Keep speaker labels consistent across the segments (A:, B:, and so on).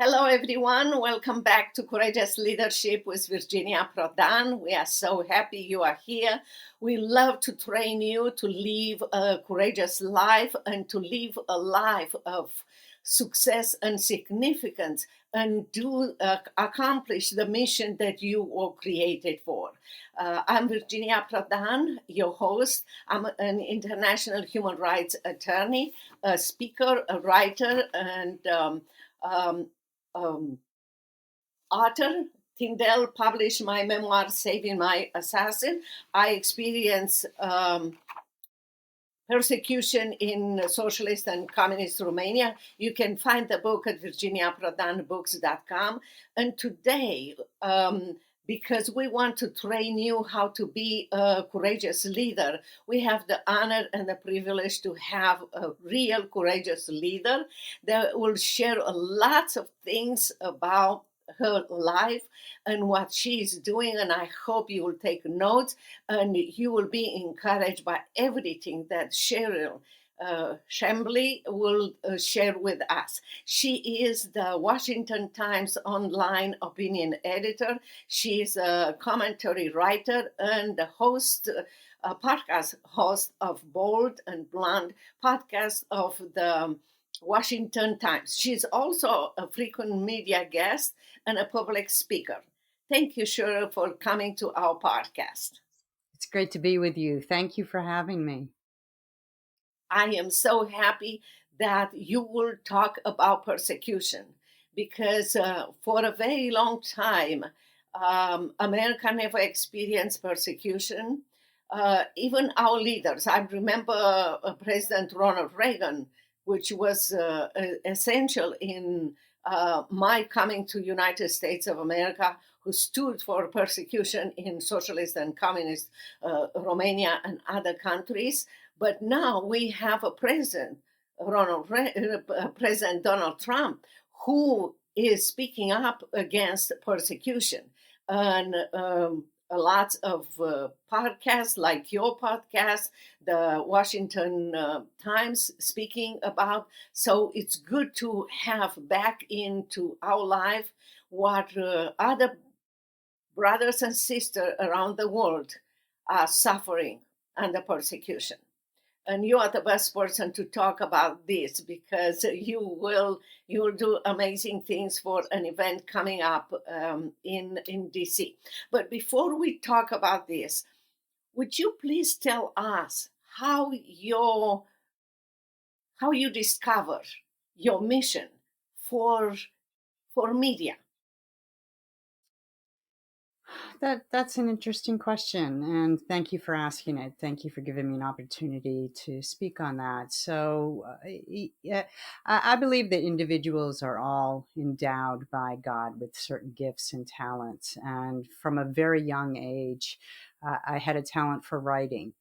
A: Hello, everyone. Welcome back to Courageous Leadership with Virginia Prodan. We are so happy you are here. We love to train you to live a courageous life and to live a life of success and significance and do accomplish the mission that you were created for. I'm Virginia Prodan, your host. I'm an international human rights attorney, a speaker, a writer, and um, author. Tyndale published my memoir, Saving My Assassin. I experienced persecution in socialist and communist Romania. You can find the book at virginiaprodanbooks.com. And today, because we want to train you how to be a courageous leader, we have the honor and the privilege to have a real courageous leader that will share lots of things about her life and what she's doing. And I hope you will take notes and you will be encouraged by everything that Cheryl Chumley will share with us. She is the Washington Times online opinion editor. She is a commentary writer and the host, a podcast host of Bold and Blonde, podcast of the Washington Times. She's also a frequent media guest and a public speaker. Thank you, Cheryl, for coming to our podcast.
B: It's great to be with you. Thank you for having me.
A: I am so happy that you will talk about persecution because for a very long time, America never experienced persecution. Even our leaders, I remember President Ronald Reagan, which was essential in my coming to United States of America, who stood for persecution in socialist and communist Romania and other countries. But now we have a president, President Donald Trump, who is speaking up against persecution. And a lot of podcasts like your podcast, the Washington Times speaking about. So it's good to have back into our life what other brothers and sisters around the world are suffering under persecution. And you are the best person to talk about this because you will do amazing things for an event coming up in DC. But before we talk about this, would you please tell us how you discover your mission for media?
B: That's an interesting question, and thank you for asking it. Thank you for giving me an opportunity to speak on that. So, yeah, I believe that individuals are all endowed by God with certain gifts and talents, and from a very young age, I had a talent for writing.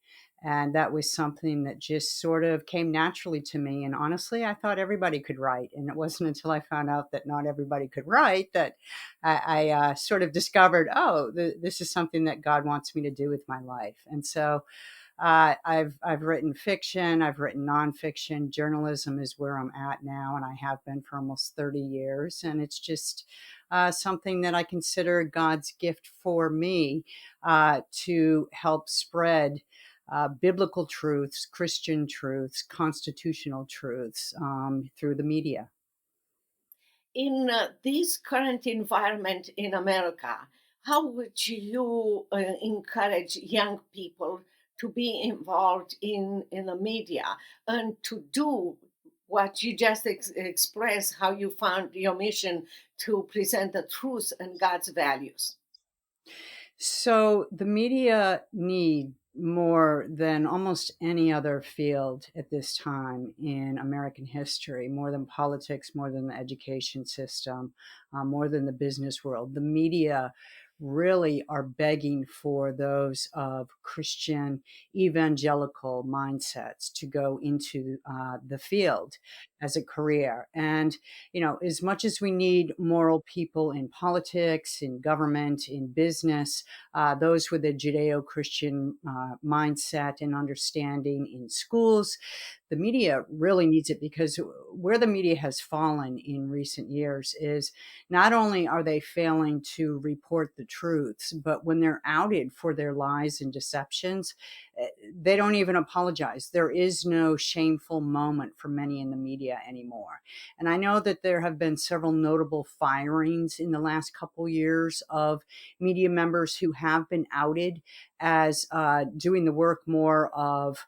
B: And that was something that just sort of came naturally to me. And honestly, I thought everybody could write. And it wasn't until I found out that not everybody could write that I sort of discovered, oh, this is something that God wants me to do with my life. And so I've written fiction, I've written nonfiction. Journalism is where I'm at now, and I have been for almost 30 years. And it's just something that I consider God's gift for me to help spread biblical truths, Christian truths, constitutional truths through the media.
A: In this current environment in America, how would you encourage young people to be involved in the media and to do what you just expressed, how you found your mission to present the truth and God's values?
B: So the media need more than almost any other field at this time in American history, more than politics, more than the education system, more than the business world. The media really are begging for those of Christian evangelical mindsets to go into the field as a career. And, as much as we need moral people in politics, in government, in business, those with a Judeo Christian mindset and understanding in schools, the media really needs it, because where the media has fallen in recent years is not only are they failing to report the truths, but when they're outed for their lies and deceptions, they don't even apologize. There is no shameful moment for many in the media anymore. And I know that there have been several notable firings in the last couple years of media members who have been outed as doing the work more of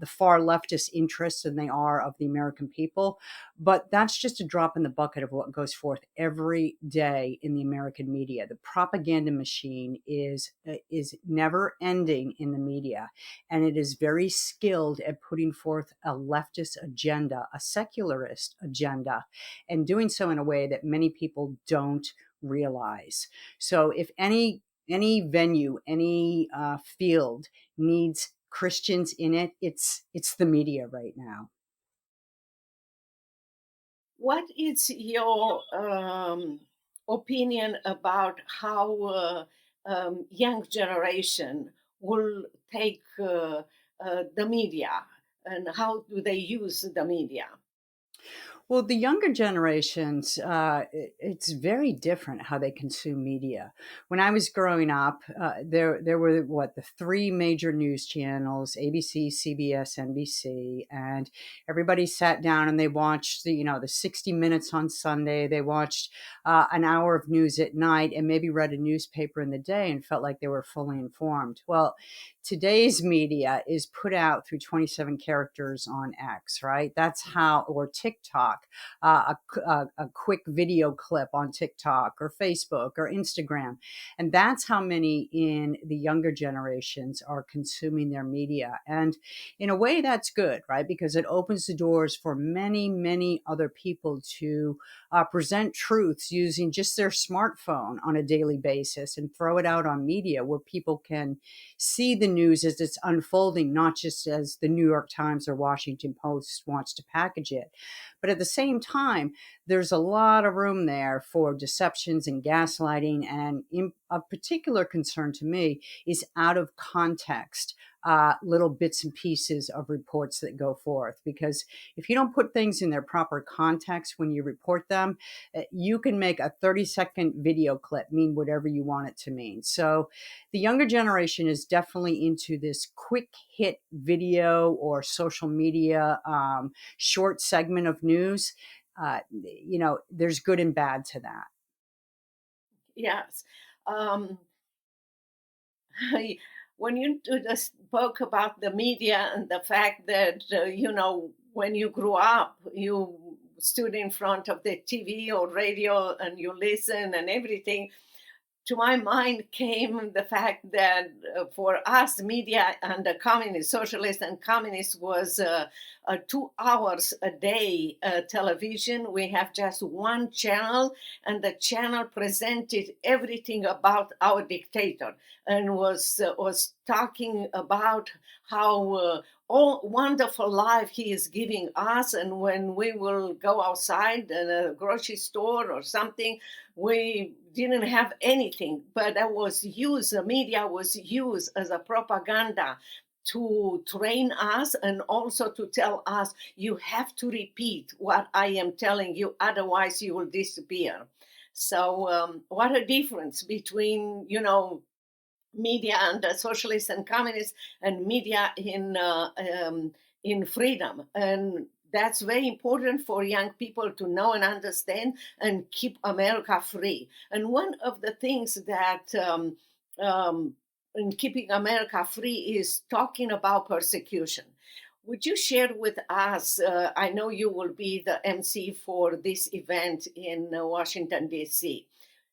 B: the far leftist interests than they are of the American people. But that's just a drop in the bucket of what goes forth every day in the American media. The propaganda machine is never ending in the media, and it is very skilled at putting forth a leftist agenda, a secularist agenda, and doing so in a way that many people don't realize. So if any venue, any field needs Christians in it, it's the media right now.
A: What is your opinion about how young generation will take the media, and how do they use the media?
B: Well, the younger generations, it's very different how they consume media. When I was growing up, there were the three major news channels: ABC, CBS, NBC, and everybody sat down and they watched the 60 Minutes on Sunday. They watched an hour of news at night and maybe read a newspaper in the day and felt like they were fully informed. Well, today's media is put out through 27 characters on X, right? That's how, or TikTok, a quick video clip on TikTok or Facebook or Instagram. And that's how many in the younger generations are consuming their media. And in a way, that's good, right? Because it opens the doors for many, many other people to present truths using just their smartphone on a daily basis and throw it out on media where people can see the news as it's unfolding, not just as the New York Times or Washington Post wants to package it. But at the same time, there's a lot of room there for deceptions and gaslighting. And a particular concern to me is out of context, little bits and pieces of reports that go forth. Because if you don't put things in their proper context when you report them, you can make a 30-second video clip mean whatever you want it to mean. So the younger generation is definitely into this quick hit video or social media short segment of news. There's good and bad to that.
A: Yes. Um, when you spoke about the media and the fact that, when you grew up, you stood in front of the TV or radio and you listen and everything, to my mind came the fact that for us, media and the communist, socialist and communist was 2 hours a day television. We have just one channel, and the channel presented everything about our dictator and was talking about how all wonderful life he is giving us. And when we will go outside in a grocery store or something, we didn't have anything, but that was used, the media was used as a propaganda to train us and also to tell us, you have to repeat what I am telling you, otherwise you will disappear. So what a difference between, media and socialists and communists, and media in freedom. And that's very important for young people to know and understand and keep America free. And one of the things that in keeping America free is talking about persecution. Would you share with us? I know you will be the MC for this event in Washington, D.C.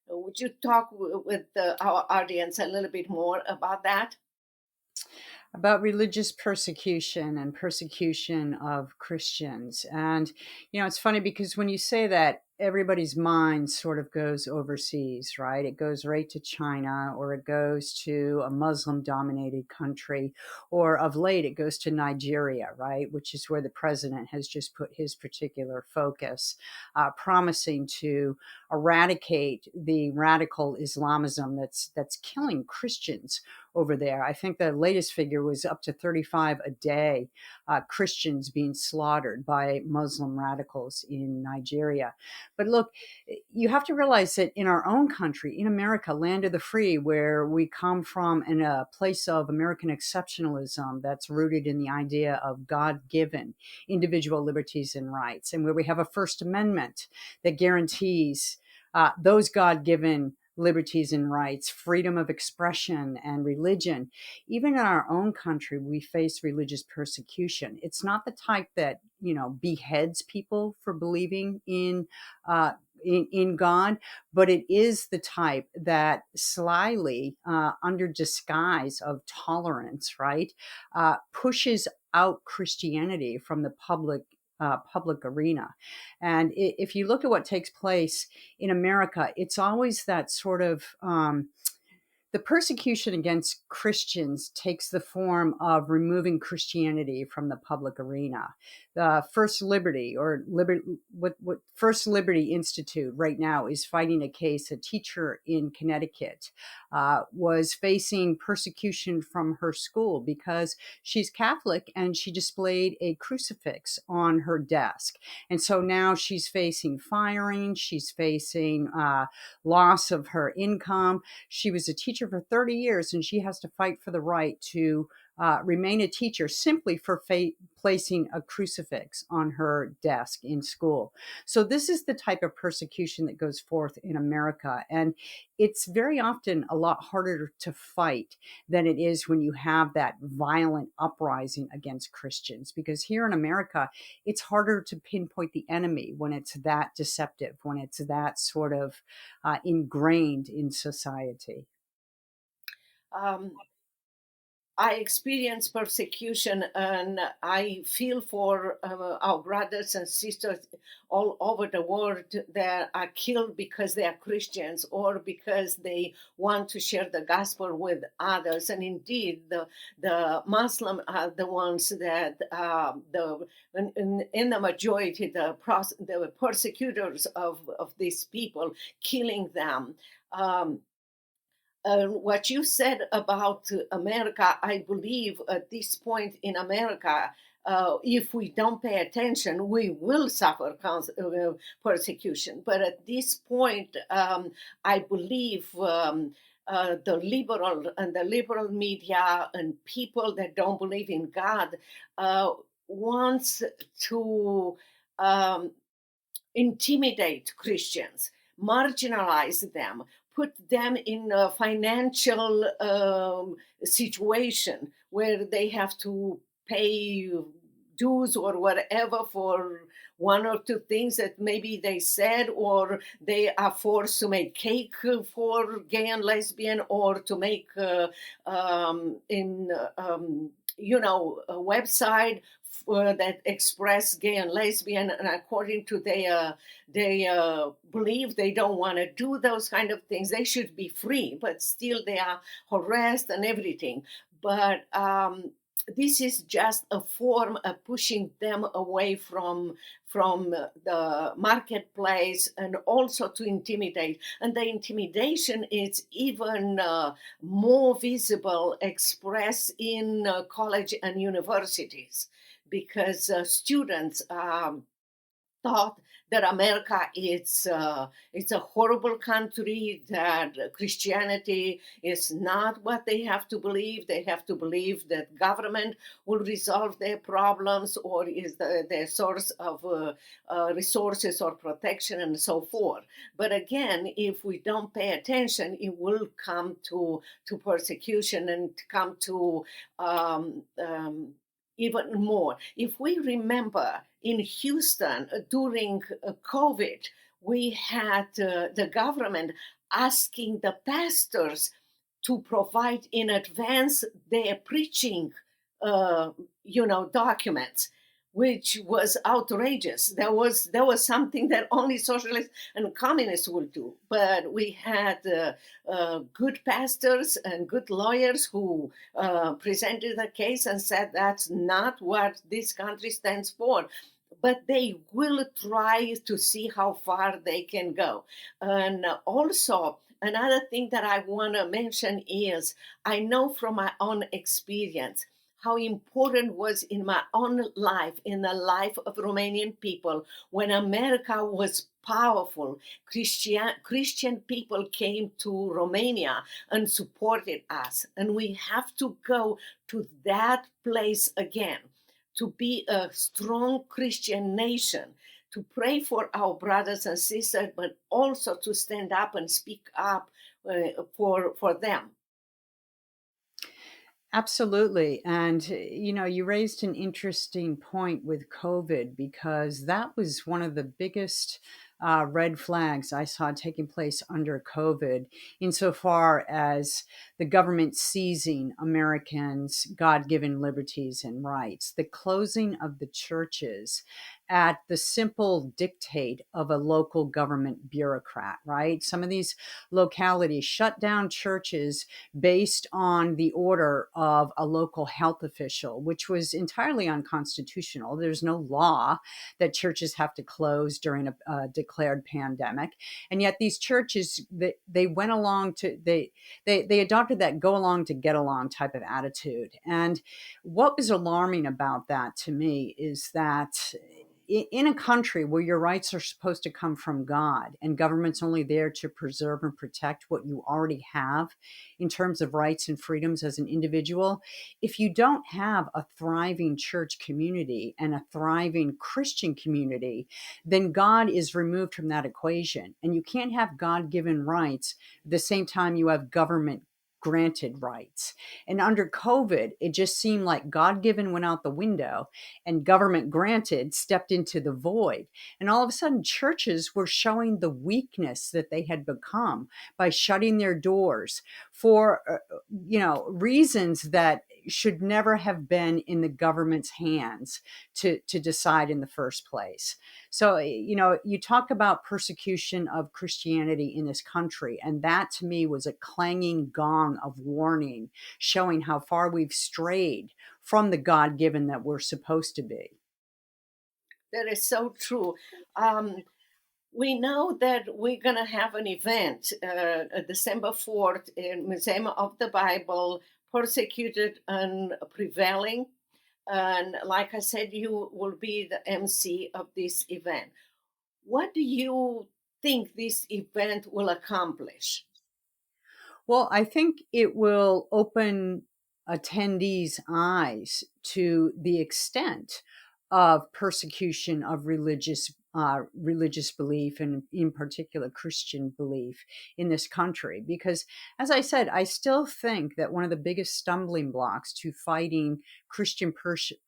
A: Would you talk with our audience a little bit more about that?
B: About religious persecution and persecution of Christians. And, it's funny because when you say that, everybody's mind sort of goes overseas, right? It goes right to China, or it goes to a Muslim dominated country, or of late it goes to Nigeria, right? Which is where the president has just put his particular focus, promising to eradicate the radical Islamism that's killing Christians over there. I think the latest figure was up to 35 a day, Christians being slaughtered by Muslim radicals in Nigeria. But look, you have to realize that in our own country, in America, land of the free, where we come from, in a place of American exceptionalism that's rooted in the idea of God-given individual liberties and rights, and where we have a First Amendment that guarantees those God-given liberties and rights, freedom of expression and religion. Even in our own country, we face religious persecution. It's not the type that, beheads people for believing uh, in God, but it is the type that slyly, under disguise of tolerance, right, pushes out Christianity from the public arena. And if you look at what takes place in America, it's always that sort of the persecution against Christians takes the form of removing Christianity from the public arena. The First Liberty, what First Liberty Institute right now is fighting a case. A teacher in Connecticut was facing persecution from her school because she's Catholic and she displayed a crucifix on her desk. And so now she's facing firing. She's facing loss of her income. She was a teacher for 30 years, and she has to fight for the right to remain a teacher simply for placing a crucifix on her desk in school. So this is the type of persecution that goes forth in America. And it's very often a lot harder to fight than it is when you have that violent uprising against Christians. Because here in America, it's harder to pinpoint the enemy when it's that deceptive, when it's that sort of ingrained in society.
A: Um, I experience persecution, and I feel for our brothers and sisters all over the world that are killed because they are Christians or because they want to share the gospel with others. And indeed, the Muslim are the ones that in the majority, the persecutors of these people, killing them. Um, what you said about America, I believe at this point in America, if we don't pay attention, we will suffer persecution. But at this point, I believe the liberal media and people that don't believe in God uh, wants to um, intimidate Christians, marginalize them, put them in a financial situation where they have to pay dues or whatever for one or two things that maybe they said, or they are forced to make cake for gay and lesbian, or to make in a website that express gay and lesbian, and according to their belief, they don't want to do those kind of things. They should be free, but still they are harassed and everything. But this is just a form of pushing them away from the marketplace, and also to intimidate. And the intimidation is even more visible, expressed in college and universities, because students thought that America it's a horrible country, that Christianity is not what they have to believe. They have to believe that government will resolve their problems, or is the source of resources or protection, and so forth. But again, if we don't pay attention, it will come to persecution, and come to um, um, even more. If we remember in Houston during COVID, we had the government asking the pastors to provide in advance their preaching, documents. which was outrageous. There was something that only socialists and communists would do. But we had good pastors and good lawyers who presented the case and said that's not what this country stands for. But they will try to see how far they can go. And also, another thing that I want to mention is I know from my own experience how important was in my own life, in the life of Romanian people, when America was powerful. Christian people came to Romania and supported us. And we have to go to that place again, to be a strong Christian nation, to pray for our brothers and sisters, but also to stand up and speak up for them.
B: Absolutely. And, you raised an interesting point with COVID because that was one of the biggest red flags I saw taking place under COVID, insofar as the government seizing Americans' God given liberties and rights, the closing of the churches at the simple dictate of a local government bureaucrat, right? Some of these localities shut down churches based on the order of a local health official, which was entirely unconstitutional. There's no law that churches have to close during a declared pandemic, and yet these churches, they went along to they adopted that go along to get along type of attitude. And what was alarming about that to me is that in a country where your rights are supposed to come from God and government's only there to preserve and protect what you already have in terms of rights and freedoms as an individual, if you don't have a thriving church community and a thriving Christian community, then God is removed from that equation. And you can't have God given rights at the same time you have government granted rights. And under COVID, it just seemed like God given went out the window and government granted stepped into the void. And all of a sudden, churches were showing the weakness that they had become by shutting their doors for, reasons that should never have been in the government's hands to decide in the first place. So, you talk about persecution of Christianity in this country, and that to me was a clanging gong of warning, showing how far we've strayed from the God given that we're supposed to be.
A: That is so true. Um, we know that we're going to have an event December 4th in Museum of the Bible, Persecuted and Prevailing. And like I said, you will be the MC of this event. What do you think this event will accomplish?
B: Well, I think it will open attendees' eyes to the extent of persecution of religious belief, and in particular Christian belief in this country. Because, as I said, I still think that one of the biggest stumbling blocks to fighting Christian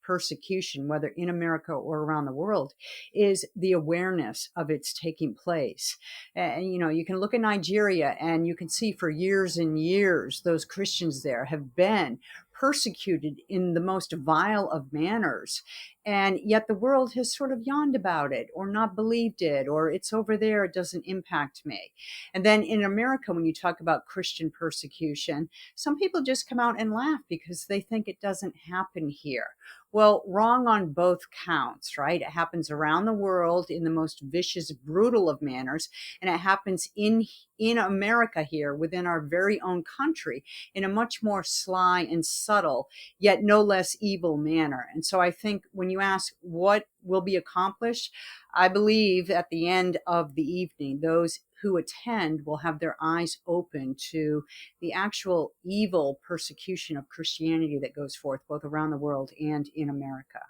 B: persecution, whether in America or around the world, is the awareness of its taking place. And you can look at Nigeria and you can see for years and years those Christians there have been persecuted in the most vile of manners. And yet the world has sort of yawned about it or not believed it, or it's over there, it doesn't impact me. And then in America, when you talk about Christian persecution, some people just come out and laugh because they think it doesn't happen here. Well, wrong on both counts, right? It happens around the world in the most vicious, brutal of manners, and it happens in America here within our very own country in a much more sly and subtle, yet no less evil manner. And so I think when you ask what will be accomplished, I believe at the end of the evening, those who attend will have their eyes open to the actual evil persecution of Christianity that goes forth both around the world and in America.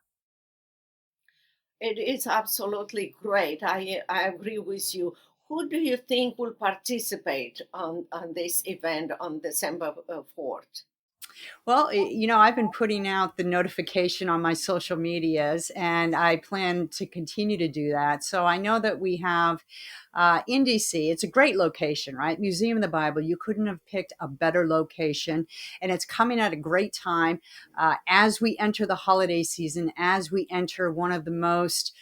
A: It is absolutely great. I agree with you. Who do you think will participate on this event on December 4th?
B: Well, I've been putting out the notification on my social medias, and I plan to continue to do that. So I know that we have in DC. It's a great location, right? Museum of the Bible. You couldn't have picked a better location. And it's coming at a great time as we enter the holiday season, as we enter one of the most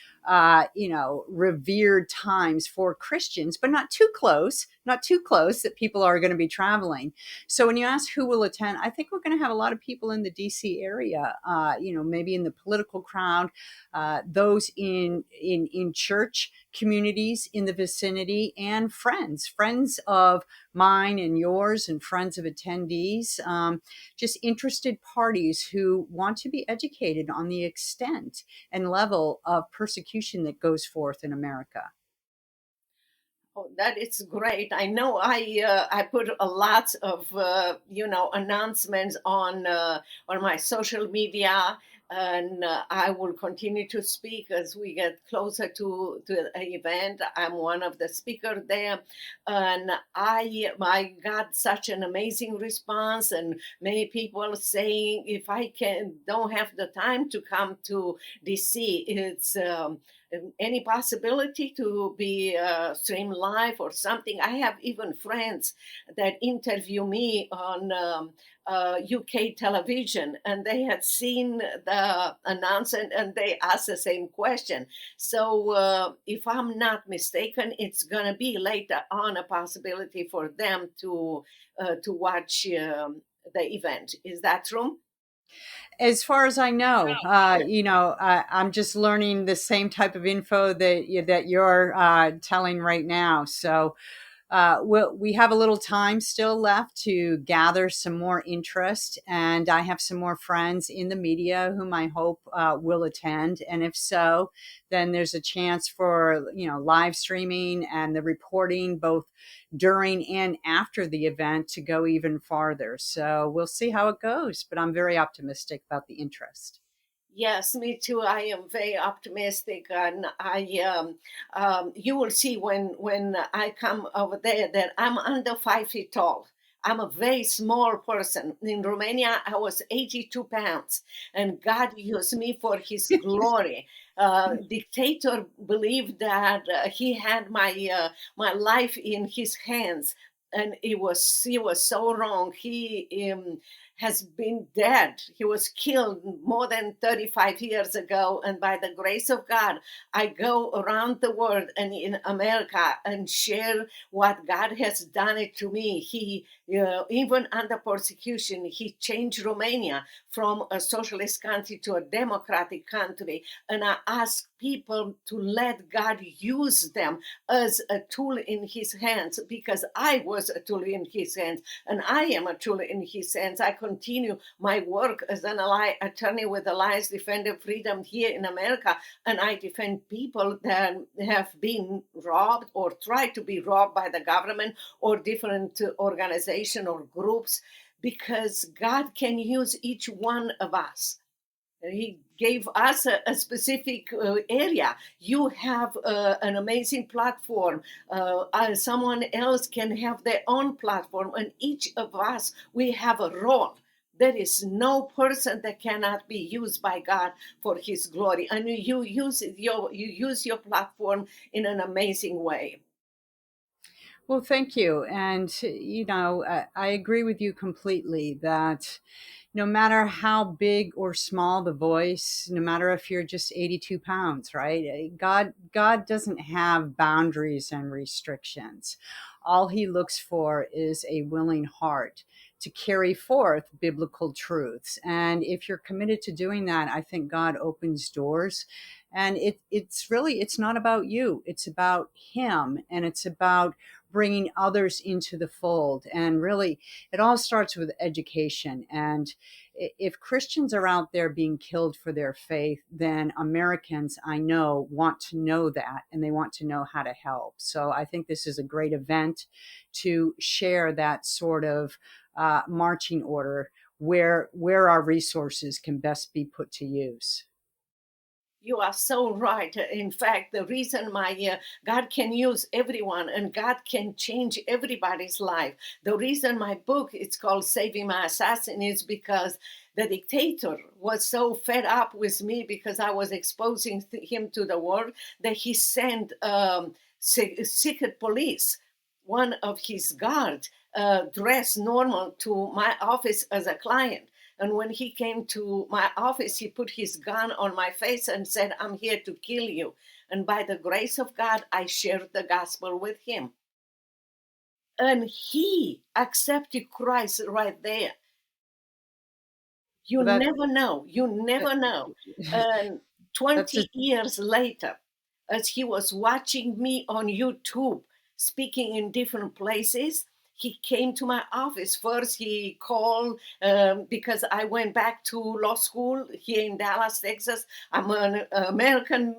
B: revered times for Christians, but not too close that people are going to be traveling. So when you ask who will attend, I think we're going to have a lot of people in the DC area, maybe in the political crowd, those in church communities in the vicinity, and friends of mine and yours, and friends of attendees, just interested parties who want to be educated on the extent and level of persecution that goes forth in America.
A: Oh, that is great. I know I put a lot of announcements on my social media, and I will continue to speak as we get closer to the event. I'm one of the speakers there, and I got such an amazing response, and many people saying if I don't have the time to come to DC, it's any possibility to be streamed live or something. I have even friends that interview me on UK television, and they had seen the announcement and they asked the same question. So if I'm not mistaken, it's going to be later on a possibility for them to watch the event. Is that true?
B: As far as I know, I'm just learning the same type of info that you're telling right now. So we have a little time still left to gather some more interest, and I have some more friends in the media whom I hope will attend. And if so, then there's a chance for live streaming and the reporting both during and after the event to go even farther. So we'll see how it goes, but I'm very optimistic about the interest.
A: Yes, me too. I am very optimistic, and you will see when I come over there that I'm under 5 feet tall. I'm a very small person. In Romania, I was 82 pounds, and God used me for His glory. Dictator believed that he had my life in his hands, and he was so wrong. He has been dead. He was killed more than 35 years ago. And by the grace of God, I go around the world and in America and share what God has done it to me. He, even under persecution, he changed Romania from a socialist country to a democratic country. And I ask people to let God use them as a tool in his hands, because I was a tool in his hands and I am a tool in his hands. I continue my work as an attorney with Alliance Defender Freedom here in America, and I defend people that have been robbed or tried to be robbed by the government or different organization or groups, because God can use each one of us. He gave us a specific area. You have an amazing platform. Someone else can have their own platform, and each of us, we have a role. There is no person that cannot be used by God for His glory, and you use your platform in an amazing way.
B: Well, thank you. And, I agree with you completely that no matter how big or small the voice, no matter if you're just 82 pounds, right? God doesn't have boundaries and restrictions. All he looks for is a willing heart to carry forth biblical truths. And if you're committed to doing that, I think God opens doors. And it's not about you. It's about him. And it's about bringing others into the fold. And really, it all starts with education. And if Christians are out there being killed for their faith, then Americans, I know, want to know that, and they want to know how to help. So I think this is a great event to share that sort of marching order where our resources can best be put to use.
A: You are so right. In fact, the reason God can use everyone and God can change everybody's life. The reason my book it's called "Saving My Assassin" is because the dictator was so fed up with me because I was exposing him to the world that he sent secret police, one of his guards, dressed normal to my office as a client. And when he came to my office, he put his gun on my face and said, "I'm here to kill you." And by the grace of God, I shared the gospel with him. And he accepted Christ right there. You
B: That
A: never know. You never know. And
B: that's a
A: 20 years later, as he was watching me on YouTube speaking in different places, he came to my office. First, he called because I went back to law school here in Dallas, Texas. I'm an American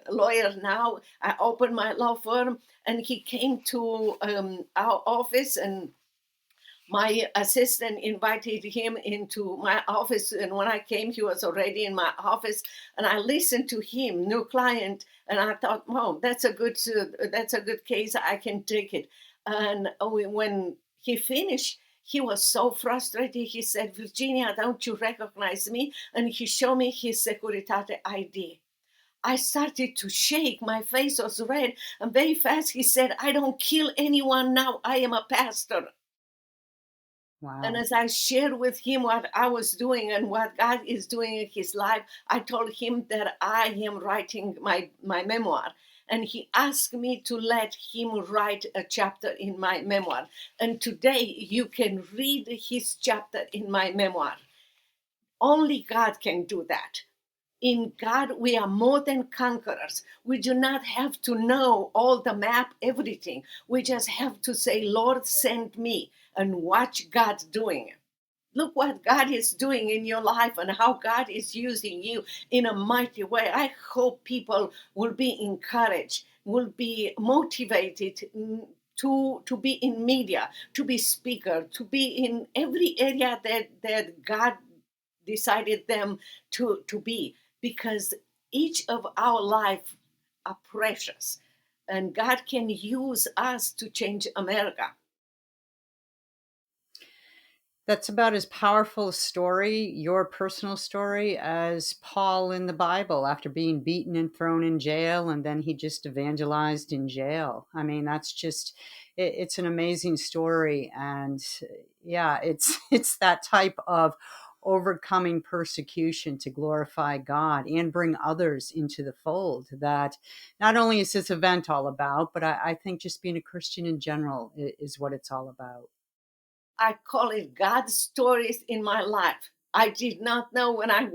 A: lawyer now. I opened my law firm, and he came to our office, and my assistant invited him into my office, and when I came, he was already in my office, and I listened to him, new client, and I thought, "Oh, that's a good case. I can take it." And when he finished, he was so frustrated. He said, "Virginia, don't you recognize me?" And he showed me his Securitate ID. I started to shake. My face was red, and very fast he said, "I don't kill anyone now. I am a pastor." And
B: wow.
A: as I shared with him what I was doing and what God is doing in his life, I told him that I am writing my memoir. And he asked me to let him write a chapter in my memoir. And today you can read his chapter in my memoir. Only God can do that. In God, we are more than conquerors. We do not have to know all the map, everything. We just have to say, "Lord, send me," and watch God doing it. Look what God is doing in your life and how God is using you in a mighty way. I hope people will be encouraged, will be motivated to be in media, to be speaker, to be in every area that God decided them to be, because each of our life are precious, and God can use us to change America.
B: That's about as powerful a story, your personal story, as Paul in the Bible after being beaten and thrown in jail, and then he just evangelized in jail. I mean, that's just it's an amazing story, and yeah, it's it's that type of overcoming persecution to glorify God and bring others into the fold that not only is this event all about, but I think just being a Christian in general is what it's all about.
A: I call it God's stories in my life. I did not know when I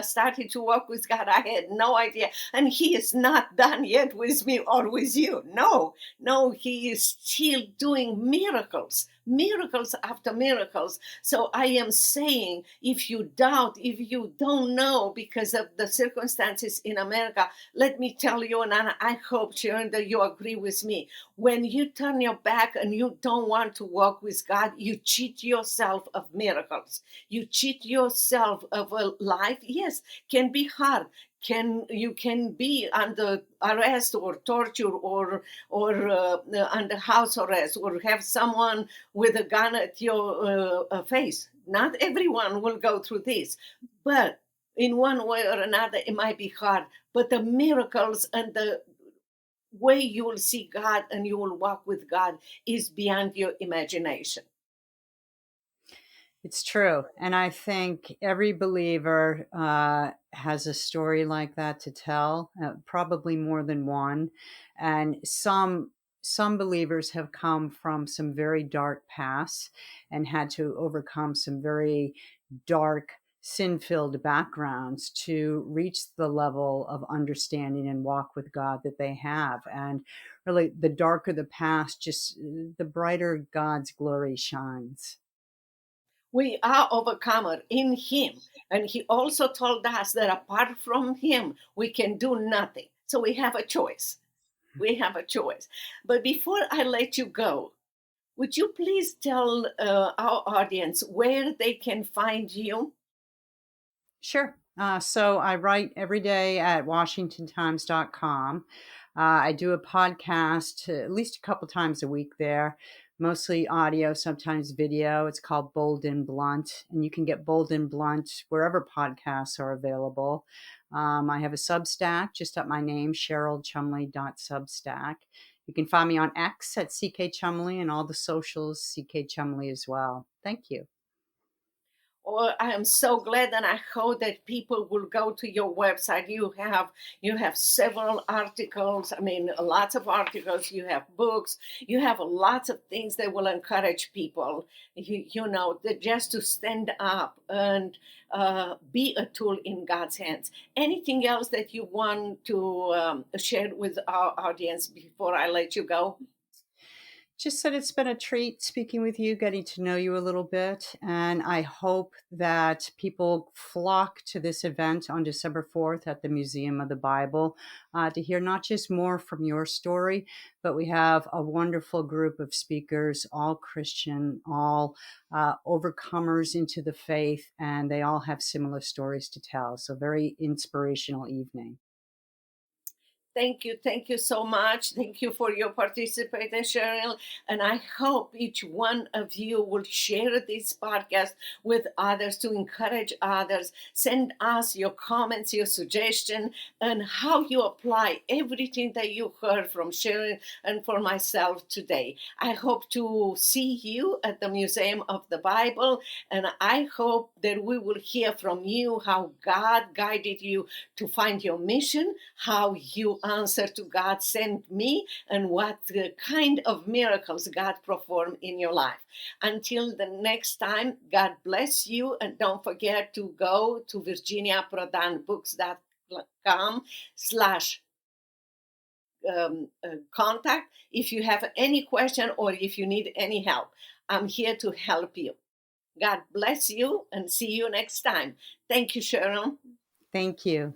A: started to walk with God. I had no idea, and He is not done yet with me or with you. No, no, He is still doing miracles, miracles after miracles. So I am saying, if you doubt, if you don't know because of the circumstances in America, let me tell you, and I hope, Sharon, that you agree with me. When you turn your back and you don't want to walk with God, you cheat yourself of miracles. You cheat yourself of a life. Yes, can be hard. You can be under arrest or torture or under house arrest, or have someone with a gun at your face. Not everyone will go through this, but in one way or another, it might be hard. But the miracles and the way you will see God and you will walk with God is beyond your imagination.
B: It's true. And I think every believer has a story like that to tell, probably more than one. And some believers have come from some very dark pasts and had to overcome some very dark, sin-filled backgrounds to reach the level of understanding and walk with God that they have. And really, the darker the past, just the brighter God's glory shines.
A: We are overcomer in Him. And He also told us that apart from Him, we can do nothing. So we have a choice. We have a choice. But before I let you go, would you please tell our audience where they can find you?
B: Sure. So I write every day at WashingtonTimes.com. I do a podcast at least a couple times a week there, mostly audio, sometimes video. It's called Bold and Blunt, and you can get Bold and Blunt wherever podcasts are available. I have a Substack just at my name, CherylChumley.substack. You can find me on X at CK Chumley and all the socials, CK Chumley as well. Thank you.
A: Well, I am so glad, and I hope that people will go to your website. You have several articles. I mean, lots of articles. You have books. You have lots of things that will encourage people. Just to stand up and be a tool in God's hands. Anything else that you want to share with our audience before I let you go?
B: Just that it's been a treat speaking with you, getting to know you a little bit. And I hope that people flock to this event on December 4th at the Museum of the Bible to hear not just more from your story, but we have a wonderful group of speakers, all Christian, all overcomers into the faith, and they all have similar stories to tell. So, very inspirational evening.
A: Thank you so much. Thank you for your participation, Cheryl. And I hope each one of you will share this podcast with others to encourage others. Send us your comments, your suggestion, and how you apply everything that you heard from Cheryl and for myself today. I hope to see you at the Museum of the Bible, and I hope that we will hear from you how God guided you to find your mission, how you answer to God sent me, and what kind of miracles God performed in your life. Until the next time, God bless you, and don't forget to go to virginiaprodanbooks.com slash contact if you have any question or if you need any help. I'm here to help you. God bless you and see you next time. Thank you, Cheryl.
B: Thank you.